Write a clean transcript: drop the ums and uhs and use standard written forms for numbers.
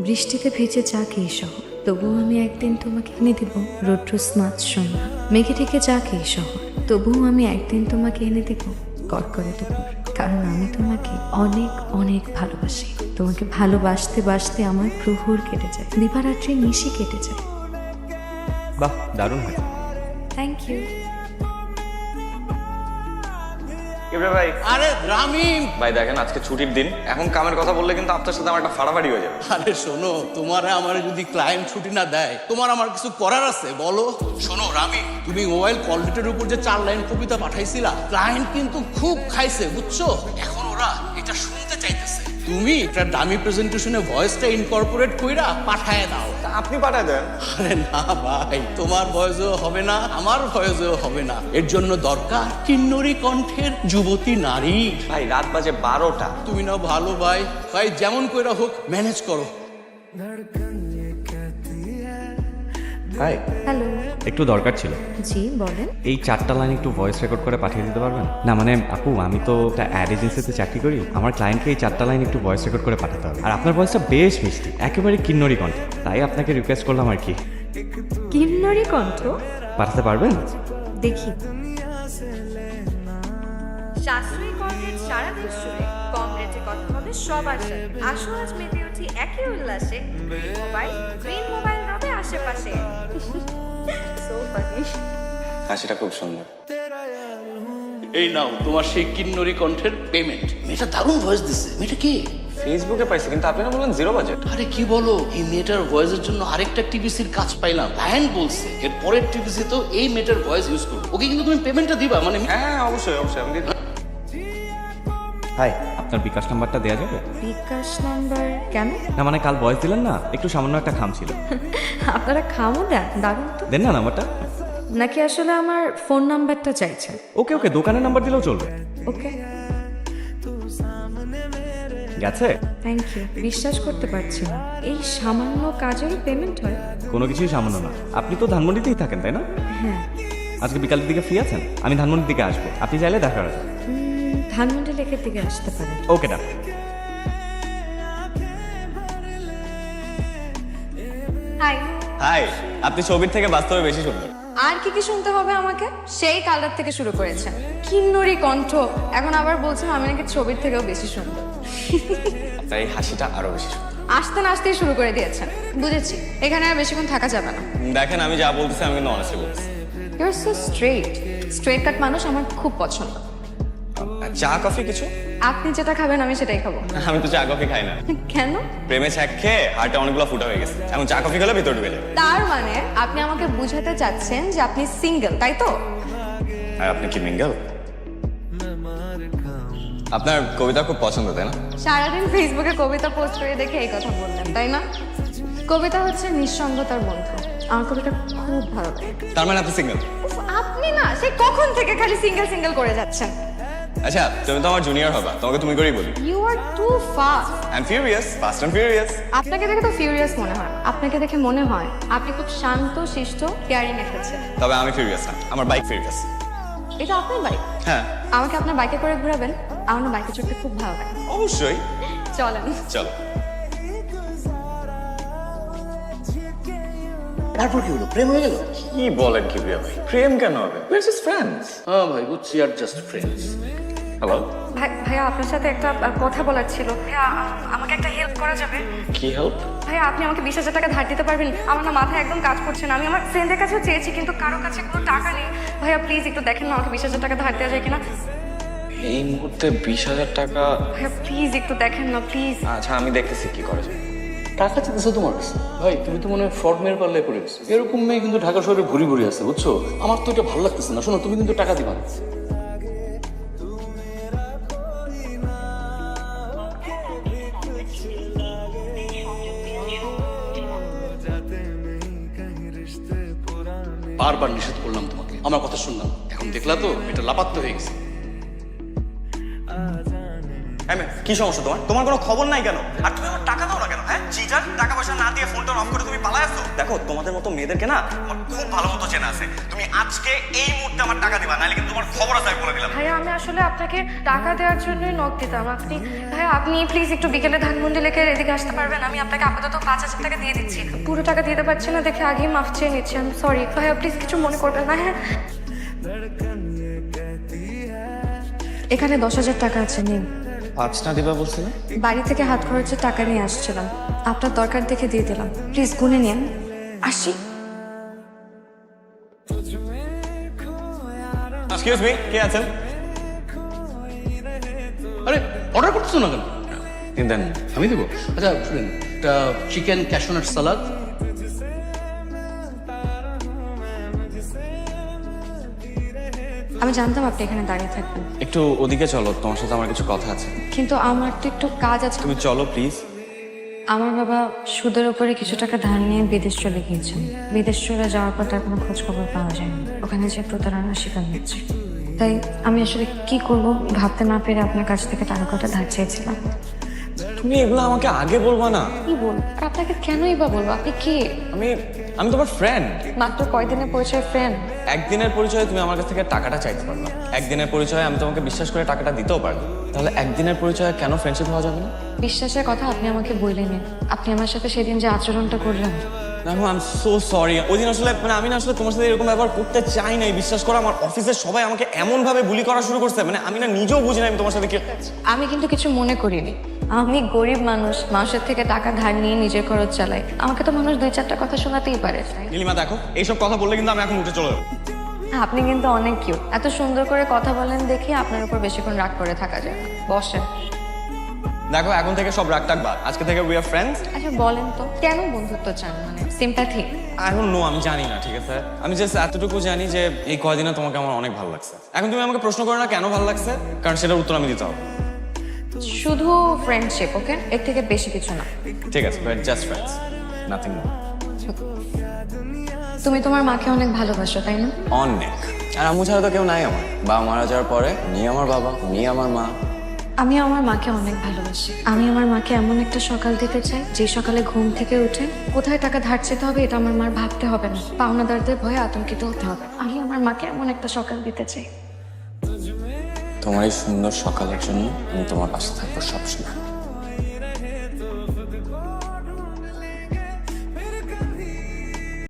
বৃষ্টিতে ভেজে চা খেয়ে শহর, তবুও আমি একদিন তোমাকে এনে দেব রৌদ্র স্নাত সন্ধ্যা। মেঘে ঢেকে চা খেয়ে শহর, তবুও আমি একদিন তোমাকে এনে দেব কড়কড়ে দুপুর। কারণ আমি তোমাকে অনেক অনেক ভালোবাসি। তোমাকে ভালোবাসতে বাসতে আমার প্রহর কেটে যায়, দিবারাত্রি নিশি কেটে যায়। বাহ, দারুণ হয়। Thank you. ভাই আরে রামিম ভাই দেখেন, আজকে ছুটির দিন, এখন কামের কথা বললে কিন্তু আপনার সাথে আমার একটা ফাড়াফাড়ি হয়ে যাবে। আরে শোনো, তোমার আমার যদি ক্লায়েন্ট ছুটি না দেয়, তোমার আমার কিছু করার আছে বলো। শোনো রামিম, তুমি মোবাইল কল লেটারের উপর যে 4 লাইন কবিতা পাঠাইছিলা, ক্লায়েন্ট কিন্তু খুব খাইছে বুঝছো। এখন ওরা এটা শুনতে চাইতেছে। তুমি একটা ডামি প্রেজেন্টেশনে ভয়েসটা ইনকর্পোরেট কইরা পাঠায় দাও। তা আপনি পাঠায় দেন। আরে না ভাই, তোমার ভয়েসও হবে না, আমার ভয়েসও হবে না। এর জন্য দরকার কিন্নরি কণ্ঠের যুবতী নারী। ভাই রাত বাজে 12টা। তুমি না ভালো ভাই, ভাই যেমন কইরা হোক ম্যানেজ করো। Hi, hello. একটু দরকার ছিল। জি বলেন। এই 4টা লাইন একটু ভয়েস রেকর্ড করে পাঠিয়ে দিতে পারবেন? না মানে আপু, আমি তো একটা অ্যাড এজেন্সিতে চাকরি করি। আমার ক্লায়েন্টকে এই 4টা লাইন একটু ভয়েস রেকর্ড করে পাঠাতে হবে। আর আপনার ভয়েসটা বেশ মিষ্টি, একেবারে কিন্নরি কণ্ঠ, তাই আপনাকে রিকোয়েস্ট করলাম আর কি। কিন্নরি কণ্ঠ? পাঠাতে পারবেন? দেখি। সাশ্রয়ী কর্মের সারা দেশ জুড়ে কম রেটে কথা হবে সবার সাথে। আসো আজ মেতে উঠি একই উল্লাসে। গ্রিন মোবাইল রবে আশেপাশে। So funny. হ্যাঁ, সেটা খুব সুন্দর। এই নাও তোমার সেই কিন্নরি কণ্ঠের পেমেন্ট। মেয়েটা দারুণ ভয়েস দিচ্ছে। মেয়েটা কি? ফেসবুকে পাইছি, কিন্তু আপনি না বললেন 0 বাজেট। আরে কি বলো, এই মেয়েটার ভয়েসের জন্য আরেকটা টিভিসির কাজ পাইলাম। ক্লায়েন্ট বলছে এর পরের টিভিসি তো এই মেয়েটার ভয়েস ইউজ করবে। ওকে কিন্তু তুমি পেমেন্টটা দিবা মানে। হ্যাঁ অবশ্যই অবশ্যই, আমি দিয়ে দেব। হাই, আপনার বিকাশ নাম্বারটা দেওয়া যাবে? বিকাশ নাম্বার কেন? না মানে কাল ভয়েস দিলেন না, একটু সামান্য একটা খাম ছিল। আপনারা খামো দেন, দারুণ তো। দেন না নাম্বারটা। নাকি আসলে আমার ফোন নাম্বারটা চাইছেন? ওকে ওকে, দোকানের নাম্বার দিলেও চলবে। ওকে, গেছে? Thank you. বিশ্বাস করতে পারছি না, এই সামান্য কাজেরও পেমেন্ট হয়? কোনো কিছুই সামান্য না। আপনি তো ধানমন্ডিতেই থাকেন তাই না? হ্যাঁ। আজকে বিকালের দিকে ফ্রি আছেন? আমি ধানমন্ডির দিকে আসবো, আপনি চাইলে দেখা করা যাবে। ধানমন্ডি লেকের দিকে আসতে পারেন। ওকে ডান। হাই। হাই, আপনি ছবির থেকে বাস্তবে বেশি সুন্দর। আর কি কি শুনতে হবে আমাকে? সেই কালটার থেকে শুরু করেছেন কিন্নরি কণ্ঠ, এখন আবার বলছেন আমি নাকি ছবির থেকেও বেশি সুন্দর। আপনার এই হাসিটা আরো বেশি সুন্দর। আসতে না আসতেই শুরু করে দিয়েছেন। বুঝেছি, এখানে আর বেশিক্ষণ থাকা যাবে না। দেখেন, আমি যা বলতেছি আমি কিন্তু অনেস্টলি বলতেছি। You are so straight. Straight cut মানুষ আমার খুব পছন্দ। চা কফি কিছু? আপনি যেটা খাবেন আমি সেটাই খাবো। আমি তো চা কফি খাই না। কেন? প্রেমে ছ্যাক খেয়ে হার্টে অনেকগুলো ফুটা হয়ে গেছে, এখন চা কফি খেলে ভিতর ঢুকে যাবে। তার মানে আপনি আমাকে বুঝাতে চাচ্ছেন যে আপনি সিঙ্গেল, তাই তো? আর আপনি কি মিঙ্গেল? আপনার কবিতা খুব পছন্দ তাই না? সারাদিন ফেসবুকে কবিতা পোস্ট করে দেখে এই কথা বললেন তাই না? কবিতা হচ্ছে নিঃসঙ্গতার বন্ধু। আমার কবিতা খুব ভালো লাগে। তার মানে আপনি সিঙ্গেল? উফ, আপনি না সেই কখন থেকে খালি সিঙ্গেল সিঙ্গেল করে যাচ্ছেন। আচ্ছা, তুমি তো আমার জুনিয়র হবা, তোমাকে তুমি করেই বলি। You are too fast. I am furious, fast and furious. আপনাকে দেখে তো ফিউরিয়াস মনে হয়। আপনাকে দেখে মনে হয় আপনি খুব শান্ত শিষ্ট কেয়ারিং একটা ছেলে। তবে আমি ফিউরিয়াস না, আমার বাইক ফিউরিয়াস। এটা আপনার বাইক? হ্যাঁ আমাকে আপনার বাইকে করে ঘোরাবেন? আমার না বাইকে চড়তে খুব ভালো লাগে। অবশ্যই, চলেন। চলো। তারপর কি হলো, প্রেম হয়ে গেল? কি বলেন কি প্রিয়া ভাই, প্রেম কেন হবে? We're just friends. হ্যাঁ ভাই বুঝছি, আর জাস্ট ফ্রেন্ডস। হ্যালো, ভাইয়া আপনার সাথে একটা কথা বলার ছিল। ভাইয়া আমাকে একটা হেল্প করা যাবে? কি হেল্প? ভাইয়া আপনি আমাকে 20,000 টাকা ধার দিতে পারবেন? আমার না মাথায় একদম কাজ করছে না। আমি আমার ফ্রেন্ডের কাছেও চেয়েছি কিন্তু কারো কাছে কোনো টাকা নেই। ভাইয়া প্লিজ একটু দেখেন না আমাকে 20,000 টাকা ধার দেওয়া যায় কিনা। এই মুহূর্তে 20,000 টাকা? ভাইয়া প্লিজ একটু দেখেন না প্লিজ। আচ্ছা, আমি দেখতেছি কি করা যায়। টাকা চাইতেছো তোমার কাছে? ভাই তুমি তো মনে হয় ফ্রড মেয়ের পাল্লায় পড়ে গেছো। এরকম মেয়ে কিন্তু ঢাকা শহরে ভুরি ভুরি আছে বুঝছো। আমার তো এটা ভালো লাগতেছে না। শোনো, তুমি কিন্তু টাকা দিবা না। বারবার নিষেধ করলাম তোমাকে, আমার কথা শুনলাম। এখন দেখলা তো এটা লাপাত্ত হয়ে গেছে। কি সমস্যা তোমার? তোমার কোনো খবর নাই কেন? আর তুমি আমার টাকা দাও না কেন? হ্যাঁ, চিটার, টাকা পয়সা না দিয়ে ফোনটা অফ করে তুমি পালায় আসছো। দেখো তোমাদের মতো মেয়েদেরকে না আমার খুব ভালো মতো চেনা আছে। তুমি আজকে এই মুহূর্তে আমার টাকা দিবা, নাহলে কিন্তু তোমার খবর আছে আমি বলে দিলাম। ভাইয়া আমি আসলে আপনাকে টাকা দেওয়ার জন্যই নক দিতাম। ভাইয়া আপনি প্লিজ একটু বিকেলে ধানমন্ডি লেকে এদিকে আসতে পারবেন? আমি আপনাকে আপাতত 5,000 টাকা দিয়ে দিচ্ছি। পুরো টাকা দিতে পারছি না দেখে আগেই মাফ চেয়ে নিচ্ছি। আমি সরি ভাইয়া, প্লিজ কিছু মনে করবেন না। হ্যাঁ, এখানে 10,000 টাকা আছে, নিন। 5টা দিবা বলছিলে? বাড়ি থেকে হাত খরচের টাকা নিয়ে আসছিলাম, আপনার দরকার দেখে দিয়ে দিলাম। প্লিজ গুনে নিন। আসি। এক্সকিউজ মি, কে আছেন? আরে অর্ডার করতেছো না কেন? দিন দেন। আমি দেবো। আচ্ছা শুনেন, একটা চিকেন ক্যাশনাট সালাদ। আমি জানতাম আপনি এখানে দাঁড়িয়ে থাকবেন, একটু ওদিকে চলো, তোমার সাথে আমার কিছু কথা আছে। কিন্তু আমার তো একটু কাজ আছে। তুমি চলো প্লিজ। আমার বাবা সুদের উপরে কিছু টাকা ধার নিয়ে বিদেশ চলে গিয়েছেন। বিদেশ চলে যাওয়ার পর তার কোনো খোঁজ খবর পাওয়া যায়নি। ওখানে যে প্রতারণার শিকার হচ্ছে, তাই আমি আসলে কি করব ভাবতে না পেরে আপনার কাছ থেকে টাকা কটা ধার চেয়েছিলাম। তুমি এগুলো আমাকে আগে বলবা না। কি বল? আর আপনাকে কেনই বা বলবো? আপনি কি? আমি তোমার ফ্রেন্ড। মাত্র কয়দিনের পরিচয় ফ্রেন্ড? একদিনের পরিচয়ে তুমি আমার কাছ থেকে টাকাটা চাইতে পারবে না। একদিনের পরিচয়ে আমি তোমাকে বিশ্বাস করে টাকাটা দিতেও পারবো। তাহলে একদিনের পরিচয়ে কেন ফ্রেন্ডশিপ হওয়া যাবে না? বিশ্বাসের কথা আপনি আমাকে বললেন। আপনি আমার সাথে সেদিন যে আচরণটা করলেন, আই এম সো সরি। ওই দিন আসলে আমি না আসলে তোমার সাথে এরকম ব্যবহার করতে চাই নাই। বিশ্বাস করো, আমার অফিসের সবাই আমাকে এমন ভাবে বুলি করা শুরু করছে, আমি না নিজেও বুঝি না আমি তোমার সাথে কি। আমি কিন্তু কিছু মনে করিনি। আমি গরিব মানুষ, মানুষের থেকে টাকা ধার নিয়ে নিজের খরচ চালাই। আমাকে তো মানুষ 2-4টা কথা শোনাতেই পারে। নীলিমা দেখো, এইসব কথা বললে কিন্তু আমি এখন উঠে চলে যাবো। আপনি কিন্তু অনেক কিউট। এত সুন্দর করে কথা বলেন দেখি আপনার উপর বেশিক্ষণ রাগ করে থাকা যায় না। বসেন। দেখো, এখন থেকে সব রাগ টাক বাদ। আজকে থেকে উই আর ফ্রেন্ডস। আচ্ছা বলেন তো, কেন বন্ধুত্ব চান? মানে সিম্প্যাথি? আই ডোন্ট নো, আমি জানি না, ঠিক আছে? আমি জাস্ট এতটুকু জানি যে এই কয়দিনে তোমাকে আমার অনেক ভালো লাগছে। এখন তুমি আমাকে প্রশ্ন করো না কেন ভালো লাগছে, কারণ সেটার উত্তর আমি দিতে হবে। শুধু ফ্রেন্ডশিপ, ওকে? এর থেকে বেশি কিছু না। ঠিক আছে, but just friends, nothing more. তুমি তোমার মাকে অনেক ভালোবাসো, তাই না? অনেক। আর আম্মু ছাড়া তো কেউ নাই আমার। বাবা মারা যাওয়ার পরে উনি আমার বাবা, উনি আমার মা। আমি আমার মাকে অনেক ভালোবাসি। আমি আমার মাকে এমন একটা সকাল দিতে চাই যে সকালে ঘুম থেকে উঠে কোথায় টাকা ধার চেতে হবে এটা আমার মার ভাবতে হবে না, পাওনাদারদের ভয়ে আতঙ্কিত হতে হবে। আমি আমার মাকে এমন একটা সকাল দিতে চাই। তোমার এই সুন্দর সকালের জন্য আমি তোমার পাশে থাকবো সবসময়।